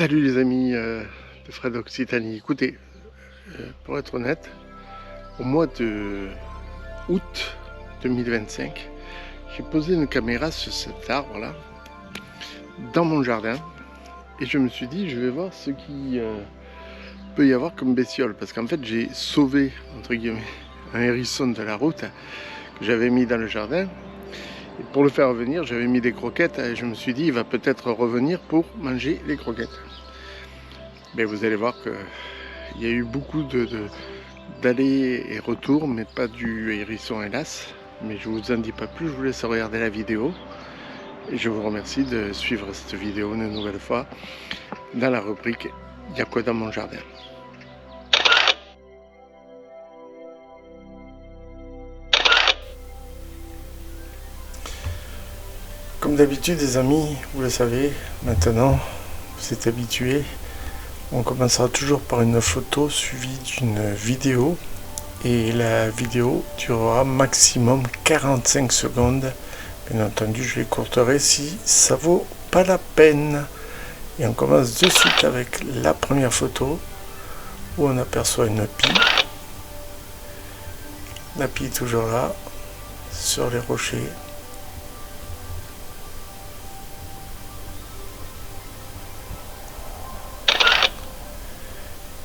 Salut les amis de Fred Occitanie. Écoutez, pour être honnête, au mois de août 2025, j'ai posé une caméra sur cet arbre-là, dans mon jardin, et je me suis dit, je vais voir ce qui peut y avoir comme bestiole, parce qu'en fait, j'ai sauvé, entre guillemets, un hérisson de la route que j'avais mis dans le jardin. Et pour le faire revenir, j'avais mis des croquettes, et je me suis dit, il va peut-être revenir pour manger les croquettes. Mais vous allez voir qu'il y a eu beaucoup d'allers et retours, mais pas du hérisson hélas. Mais je vous en dis pas plus, je vous laisse regarder la vidéo. Et je vous remercie de suivre cette vidéo une nouvelle fois dans la rubrique « Y'a quoi dans mon jardin ?» Comme d'habitude les amis, vous le savez, maintenant vous êtes habitués. On commencera toujours par une photo suivie d'une vidéo. Et la vidéo durera maximum 45 secondes. Bien entendu, je l'écourterai si ça vaut pas la peine. Et on commence de suite avec la première photo où on aperçoit une pie. La pie est toujours là, sur les rochers.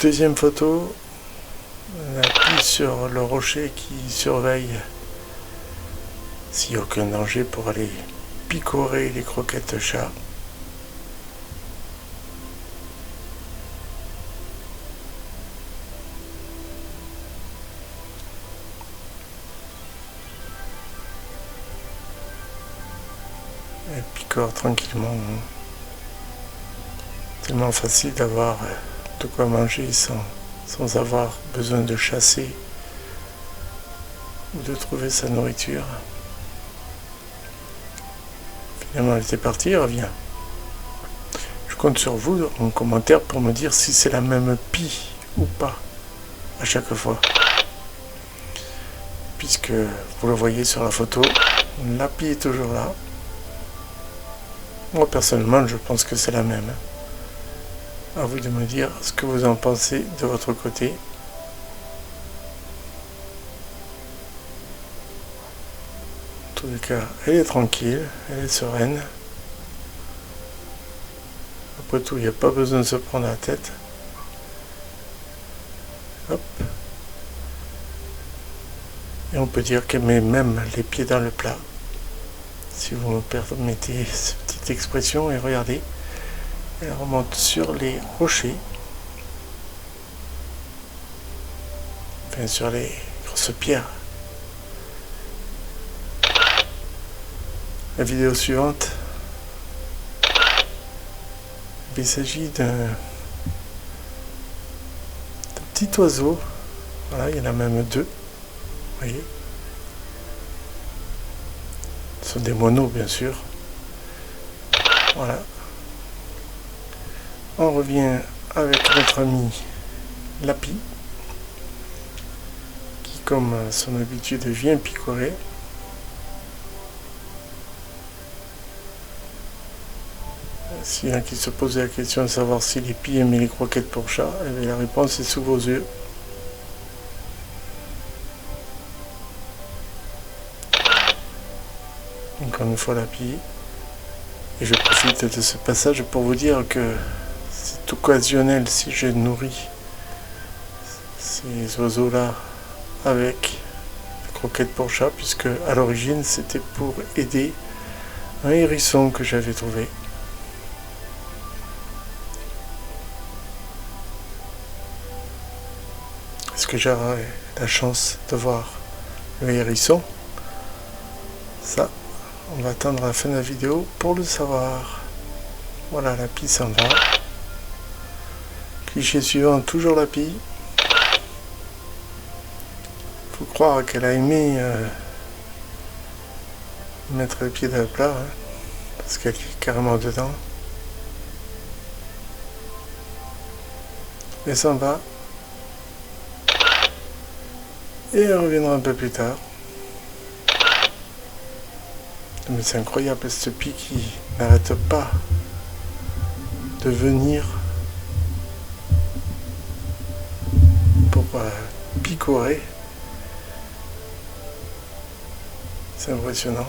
Deuxième photo, la pie sur le rocher qui surveille s'il n'y a aucun danger pour aller picorer les croquettes chat. Elle picore tranquillement. Tellement facile d'avoir de quoi manger sans avoir besoin de chasser ou de trouver sa nourriture. Finalement elle était partie, elle revient. Je compte sur vous en commentaire pour me dire si c'est la même pie ou pas à chaque fois. Puisque vous le voyez sur la photo, la pie est toujours là. Moi personnellement je pense que c'est la même. À vous de me dire ce que vous en pensez de votre côté. En tous les cas, elle est tranquille, elle est sereine. Après tout, il n'y a pas besoin de se prendre la tête. Hop. Et on peut dire qu'elle met même les pieds dans le plat. Si vous me permettez cette petite expression, et regardez. Elle remonte sur les rochers, enfin sur les grosses pierres. La vidéo suivante, il s'agit d'un petit oiseau. Voilà, il y en a même deux. Vous voyez, ce sont des moineaux bien sûr. Voilà. On revient avec notre ami Lapi, qui comme à son habitude vient picorer. S'il y en a qui se posaient la question de savoir si les pies aimaient les croquettes pour chat, eh bien, la réponse est sous vos yeux. Encore une fois Lapi. Et je profite de ce passage pour vous dire que c'est occasionnel si je nourris ces oiseaux-là avec des croquettes pour chat, puisque à l'origine c'était pour aider un hérisson que j'avais trouvé. Est-ce que j'aurai la chance de voir le hérisson? Ça, on va attendre la fin de la vidéo pour le savoir. Voilà, la pie s'en va. Cliché suivant, toujours la pie. Faut croire qu'elle a aimé mettre les pieds dans le plat, hein, parce qu'elle est carrément dedans. Elle s'en va. Et elle reviendra un peu plus tard. Mais c'est incroyable, cette pie qui n'arrête pas de venir picorer. C'est impressionnant.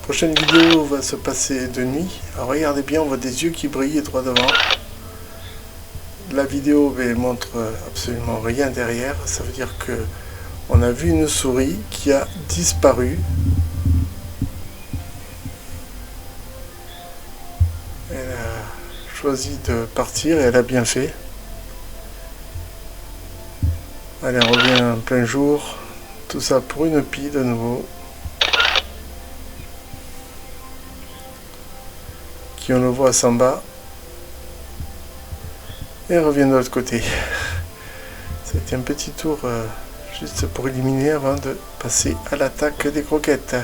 Prochaine vidéo va se passer de nuit. Alors regardez bien, on voit des yeux qui brillent droit devant. La vidéo montre absolument rien derrière. Ça veut dire que on a vu une souris qui a disparu. Elle a choisi de partir et elle a bien fait. Allez, on revient en plein jour. Tout ça pour une pie de nouveau. Qui on le voit s'en bas. Et revient de l'autre côté. C'était un petit tour juste pour éliminer avant de passer à l'attaque des croquettes.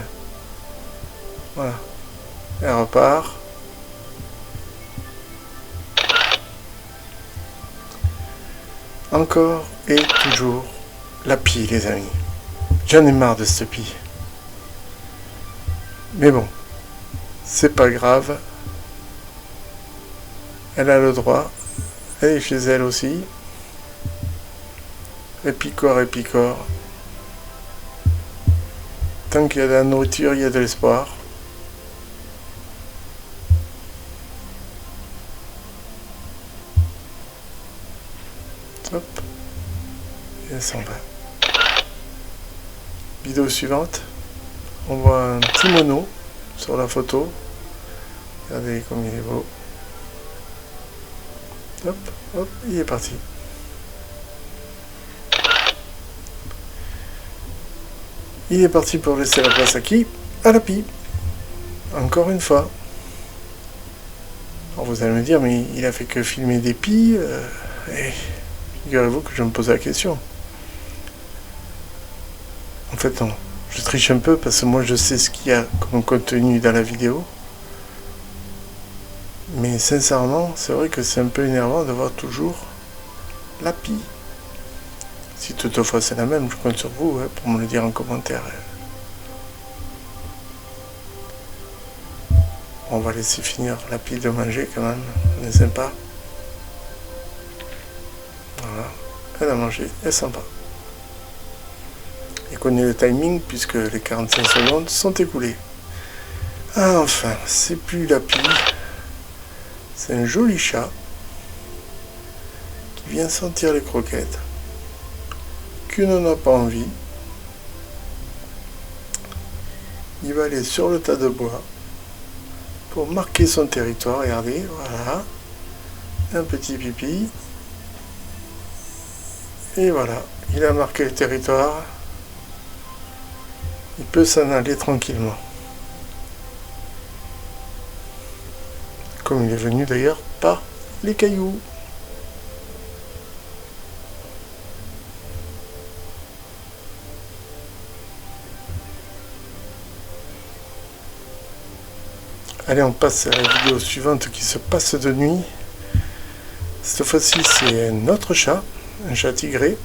Voilà. Elle repart. Encore et toujours la pie, les amis. J'en ai marre de cette pie. Mais bon, c'est pas grave. Elle a le droit. Elle est chez elle aussi. Elle picore et picore. Tant qu'il y a de la nourriture, il y a de l'espoir. Hop. Et elle s'en va. Vidéo suivante. On voit un petit mono sur la photo. Regardez comme il est beau. Hop, hop, il est parti. Il est parti pour laisser la place à qui? À la pie. Encore une fois. Alors vous allez me dire, mais il a fait que filmer des pies. Et figurez-vous que je me posais la question. En fait, non. Je triche un peu parce que moi je sais ce qu'il y a comme contenu dans la vidéo. Mais sincèrement, c'est vrai que c'est un peu énervant de voir toujours la pie. Si toutefois c'est la même, je compte sur vous pour me le dire en commentaire. On va laisser finir la pie de manger quand même, on est sympa. Voilà, elle a mangé, elle s'en va. Et connaît le timing puisque les 45 secondes sont écoulées. Ah enfin, c'est plus la pie. C'est un joli chat qui vient sentir les croquettes, qui n'en a pas envie. Il va aller sur le tas de bois pour marquer son territoire. Regardez, voilà, un petit pipi. Et voilà, il a marqué le territoire. Il peut s'en aller tranquillement. Comme il est venu d'ailleurs par les cailloux. Allez, on passe à la vidéo suivante qui se passe de nuit. Cette fois-ci, c'est un autre chat, un chat tigré,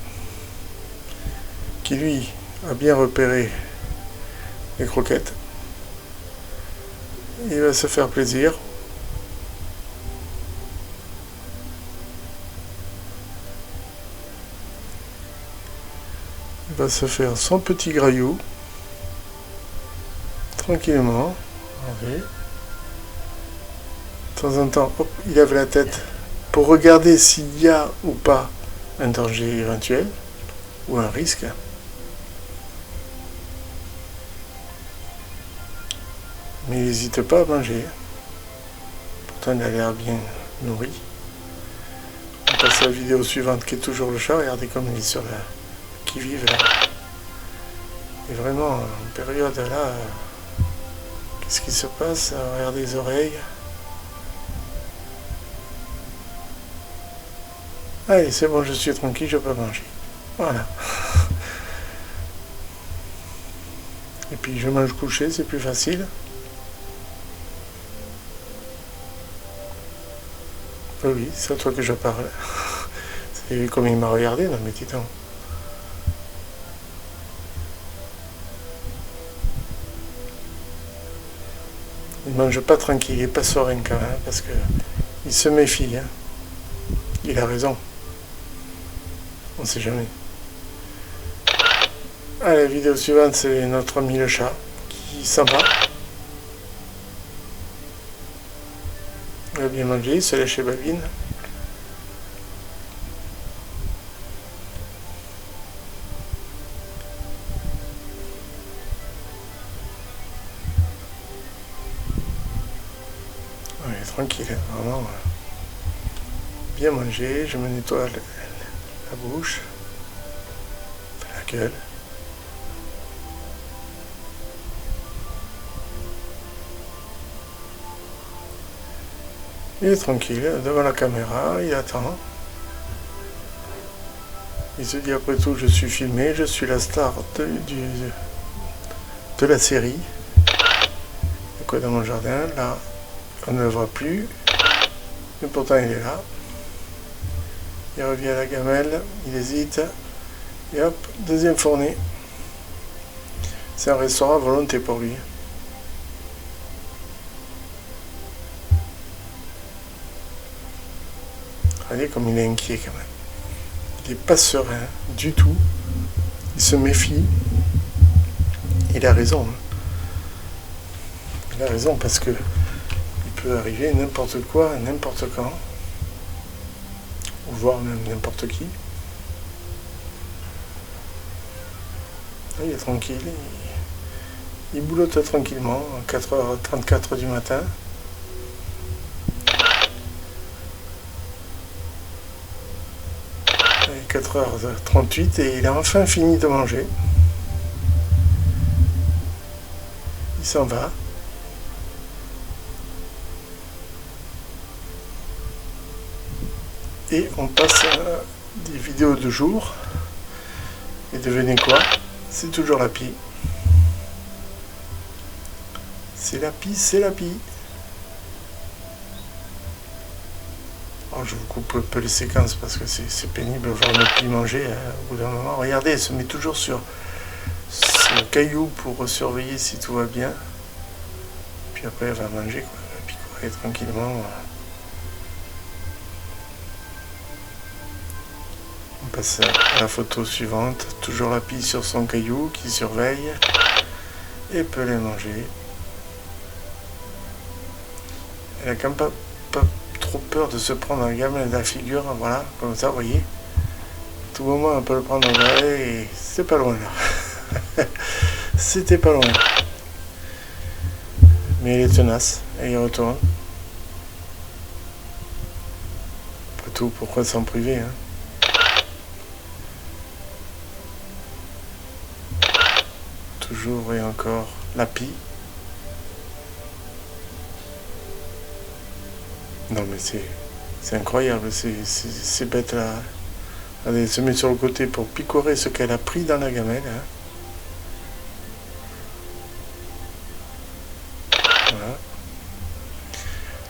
qui lui a bien repéré les croquettes. Il va se faire plaisir. Il va se faire son petit graillou tranquillement. Okay. De temps en temps, hop, il lève la tête pour regarder s'il y a ou pas un danger éventuel ou un risque. Mais il n'hésite pas à manger. Pourtant, il a l'air bien nourri. On passe à la vidéo suivante qui est toujours le chat. Regardez comme il est sur la qui-vive là. Et vraiment, en période là, qu'est-ce qui se passe? Regardez les oreilles. Allez, c'est bon, je suis tranquille, je peux manger. Voilà. Et puis je mange couché, c'est plus facile. Oui, c'est à toi que je parle. C'est comme il m'a regardé, non mais dis donc. Il mange pas tranquille, il est pas serein quand même, parce que il se méfie. Hein. il a raison. On sait jamais. Allez, la vidéo suivante, c'est notre ami le chat qui s'en va. Il a bien mangé, il se lèche chez Babine. Il est tranquille, vraiment. Bien mangé, je me nettoie la bouche, la gueule. Il est tranquille, devant la caméra, il attend. Il se dit après tout, je suis filmé, je suis la star de la série. Et quoi dans mon jardin, là, on ne le voit plus. Mais pourtant il est là. Il revient à la gamelle, il hésite. Et hop, deuxième fournée. C'est un restaurant à volonté pour lui. Regardez comme il est inquiet quand même. Il n'est pas serein du tout. Il se méfie. Il a raison. Il a raison parce que il peut arriver n'importe quoi, n'importe quand. Ou voire même n'importe qui. Là, il est tranquille. Il boulotte tranquillement à 4h34 du matin. 4h38 et il a enfin fini de manger. Il s'en va. Et on passe à des vidéos de jour. Et devinez quoi? C'est toujours la pie. C'est la pie, c'est la pie. Alors je vous coupe un peu les séquences parce que c'est pénible de voir ne plus manger au bout d'un moment. Regardez, elle se met toujours sur ce caillou pour surveiller si tout va bien. Puis après elle va manger, quoi. Elle va picorer tranquillement. On passe à la photo suivante. Toujours la pie sur son caillou qui surveille et peut les manger. Elle a quand même pas trop peur de se prendre un gamelle de la figure, voilà, comme ça, vous voyez. Tout moment, on peut le prendre en vrai et c'est pas loin là. C'était pas loin. Mais il est tenace et il retourne. Après tout, pourquoi s'en priver, hein? Toujours et encore la pie. Non mais c'est incroyable, ces bêtes-là. Elle se met sur le côté pour picorer ce qu'elle a pris dans la gamelle. Hein. Voilà.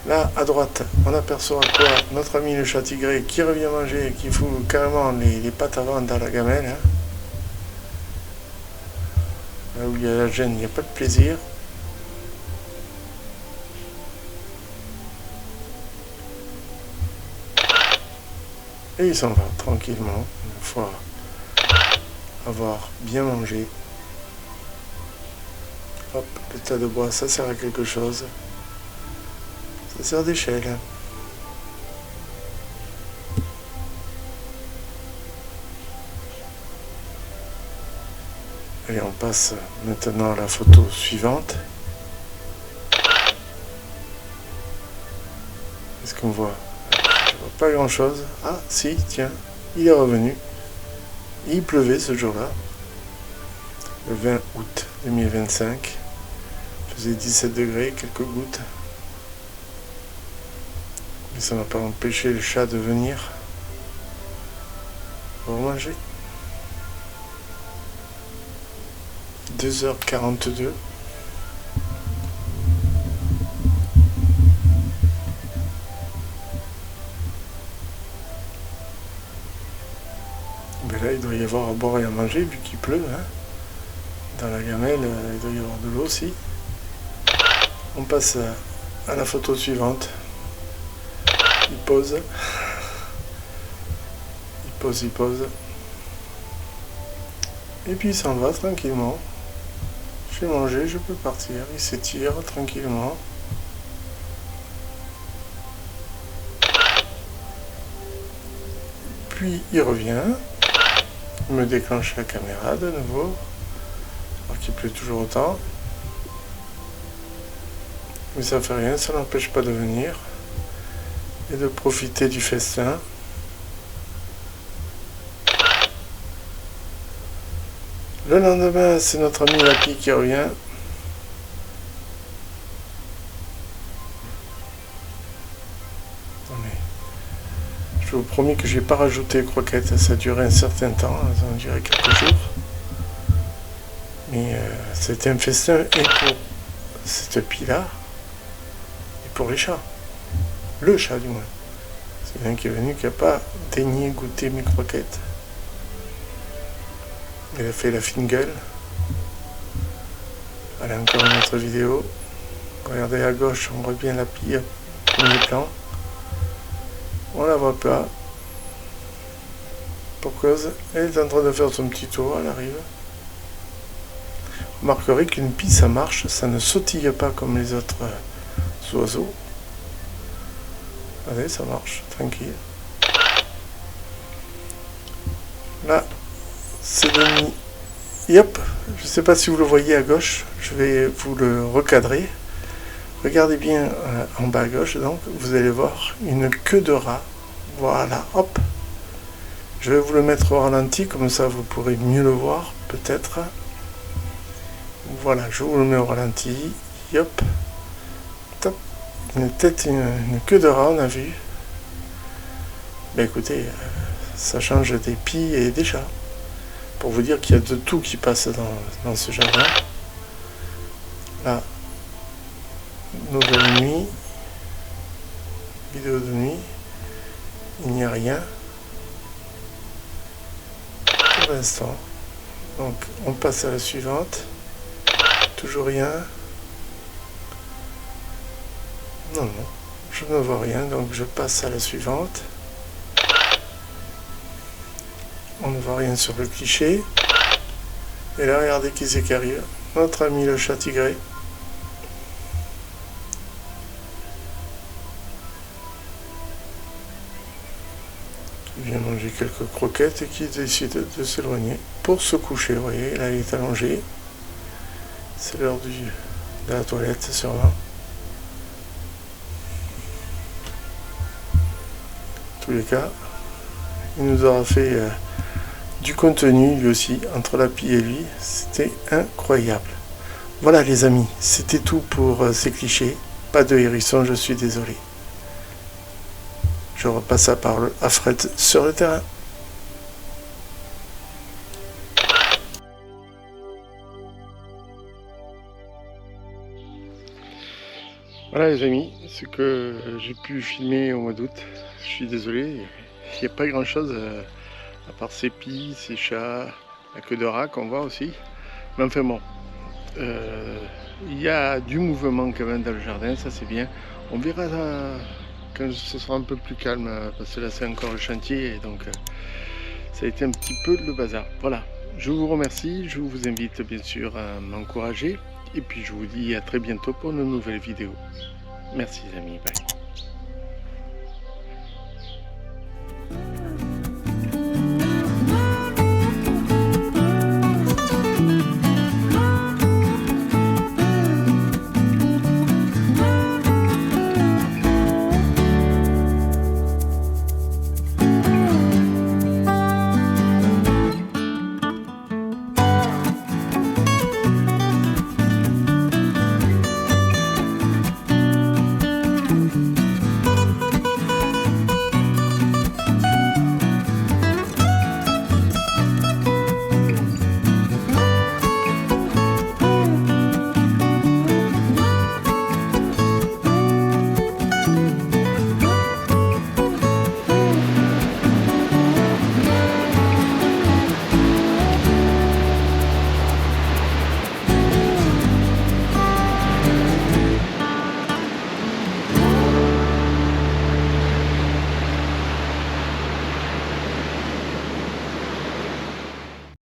Là, à droite, on aperçoit quoi? Notre ami le chat tigré qui revient manger et qui fout carrément les pattes avant dans la gamelle. Hein. Là où il y a la gêne, il n'y a pas de plaisir. Et il s'en va tranquillement, une fois avoir bien mangé. Hop, le tas de bois, ça sert à quelque chose. Ça sert d'échelle. Allez, on passe maintenant à la photo suivante. Qu'est-ce qu'on voit? Pas grand chose. Ah si, tiens, il est revenu. Il pleuvait ce jour-là. Le 20 août 2025. Il faisait 17 degrés, quelques gouttes. Mais ça n'a pas empêché le chat de venir pour manger. 2h42. Mais là, il doit y avoir à boire et à manger vu qu'il pleut. Hein. Dans la gamelle, il doit y avoir de l'eau aussi. On passe à la photo suivante. Il pose. Pause, il pose. Et puis il s'en va tranquillement. J'ai mangé, je peux partir. Il s'étire tranquillement. Puis il revient. Il me déclenche la caméra de nouveau. Alors qu'il pleut toujours autant. Mais ça fait rien, ça n'empêche pas de venir. Et de profiter du festin. Le lendemain, c'est notre ami Lapi qui revient. Je vous promets que je n'ai pas rajouté croquettes, ça a duré un certain temps, ça a duré quelques jours. Mais c'était un festin et pour cette pie-là, et pour les chats. Le chat du moins. C'est un qui est venu qui n'a pas daigné goûter mes croquettes. Il a fait la fine gueule. Allez, encore une autre vidéo. Regardez à gauche, on voit bien la pie, premier plan. On la voit pas. Pour cause, elle est en train de faire son petit tour, elle arrive. Vous remarquerez qu'une pie, ça marche, ça ne sautille pas comme les autres oiseaux. Allez, ça marche, tranquille. Là, c'est demi. Yep, je ne sais pas si vous le voyez à gauche, je vais vous le recadrer. Regardez bien en bas à gauche, donc vous allez voir une queue de rat. Voilà, hop. Je vais vous le mettre au ralenti, comme ça vous pourrez mieux le voir, peut-être. Voilà, je vous le mets au ralenti. Hop. Top. Une tête, une queue de rat, on a vu. Ben écoutez, ça change des pies et des chats. Pour vous dire qu'il y a de tout qui passe dans ce jardin. Là, nouvelle nuit. Vidéo de nuit. Il n'y a rien. Pour l'instant. Donc, on passe à la suivante. Toujours rien. Non, non. Je ne vois rien, donc je passe à la suivante. On ne voit rien sur le cliché. Et là, regardez qui c'est qui arrive. Notre ami le chat tigré. Qui vient manger quelques croquettes et qui décide de s'éloigner pour se coucher. Vous voyez, là, il est allongé. C'est l'heure de la toilette, sûrement. En tous les cas, il nous aura fait du contenu lui aussi, entre la pie et lui. C'était incroyable. Voilà les amis, c'était tout pour ces clichés. Pas de hérisson, je suis désolé. Je repasse la parole à Fred sur le terrain. Voilà les amis, ce que j'ai pu filmer au mois d'août. Je suis désolé, il n'y a pas grand chose à part ces pies, ces chats, la queue de rat qu'on voit aussi. Mais enfin bon, il y a du mouvement quand même dans le jardin, ça c'est bien. On verra quand ce sera un peu plus calme, parce que là c'est encore le chantier, et donc ça a été un petit peu le bazar. Voilà, je vous remercie, je vous invite bien sûr à m'encourager. Et puis je vous dis à très bientôt pour une nouvelle vidéo. Merci les amis, bye.